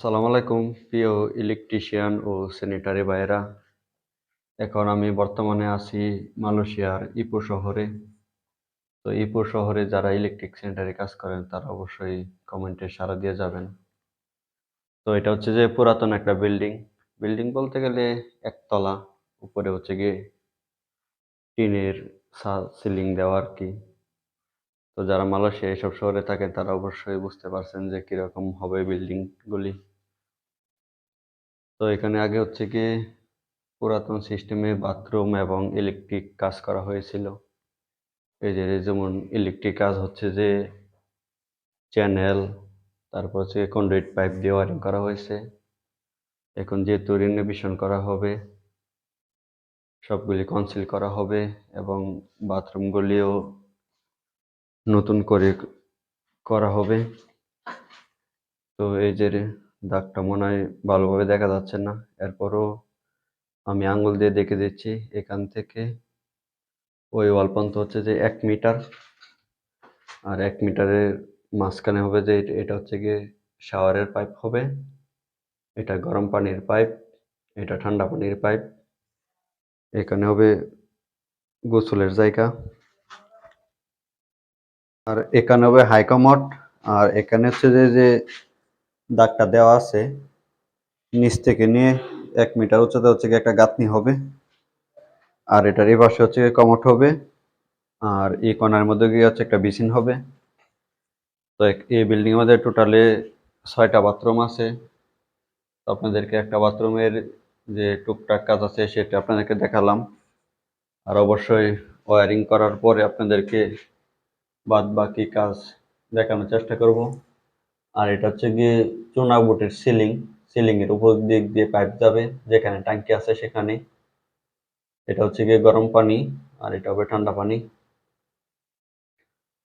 সালাম আলাইকুম প্রিয় ইলেকট্রিশিয়ান ও স্যানিটারি ভাইয়েরা। এখন আমি বর্তমানে আছি মালয়েশিয়ার ইপো শহরে। তো ইপো শহরে যারা ইলেকট্রিক স্যানিটারি কাজ করেন তারা অবশ্যই কমেন্টে সাড়া দিয়ে যাবেন। তো এটা হচ্ছে যে পুরাতন একটা বিল্ডিং। বিল্ডিং বলতে গেলে একতলা, উপরে হচ্ছে গিয়ে টিনের সিলিং দেওয়া আর কি। তো যারা মালয়েশিয়া এসব শহরে থাকেন তারা অবশ্যই বুঝতে পারছেন যে কিরকম হবে বিল্ডিং গুলি। তো এখানে আগে হচ্ছে গিয়ে পুরাতন সিস্টেমে বাথরুম এবং ইলেকট্রিক কাজ করা হয়েছিল। এই যে যেমন ইলেকট্রিক কাজ হচ্ছে যে চ্যানেল, তারপর হচ্ছে কন্ডুইট পাইপ দিয়ে ওয়ারিং করা হয়েছে। এখন যেহেতু রিনোভেশন করা হবে, সবগুলি কনসিল করা হবে এবং বাথরুমগুলিও নতুন করে করা হবে। তো এই যে দাগটা মনে হয় ভালোভাবে দেখা যাচ্ছে না, এরপরও আমি আঙ্গুল দিয়ে দেখে দিচ্ছি। এখান থেকে ওই ওয়াল পর্যন্ত হচ্ছে যে 1 মিটার, আর 1 মিটারের মাঝখানে হবে যে এটা হচ্ছে গিয়ে শাওয়ারের পাইপ হবে, এটা গরম পানির পাইপ, এটা ঠান্ডা পানির পাইপ। এখানে হবে গোসলের জায়গা, আর এখানে হবে হাইকমোড। আর এখানে হচ্ছে যে দাগটা দেওয়া আছে, নিচ থেকে নিয়ে 1 মিটার উচ্চতা হচ্ছে গিয়ে একটা গাঁথনি হবে। আর এটার এই পাশে হচ্ছে গিয়ে কমোড হবে, আর এই কর্নার মধ্যে গিয়ে হচ্ছে একটা বেসিন হবে। তো এই বিল্ডিং এর মধ্যে টোটালে 6টা বাথরুম আছে। তো আপনাদেরকে একটা বাথরুমের যে টুকটাক কাজ আছে সেটা আপনাদেরকে দেখালাম। আর অবশ্যই ওয়্যারিং করার পরে আপনাদেরকে বাদ বাকি কাজ দেখানোর চেষ্টা করব। আর এটা হচ্ছে গিয়ে চুনা বোর্ডের সিলিং, সিলিং এর উপর দিক দিয়ে পাইপ যাবে, যেখানে ট্যাঙ্কি আছে সেখানে। এটা হচ্ছে গিয়ে গরম পানি, আর এটা হবে ঠান্ডা পানি।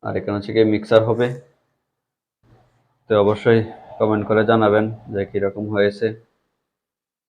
আর এখানে হচ্ছে গিয়ে মিক্সার হবে। তো অবশ্যই কমেন্ট করে জানাবেন যে কিরকম হয়েছে।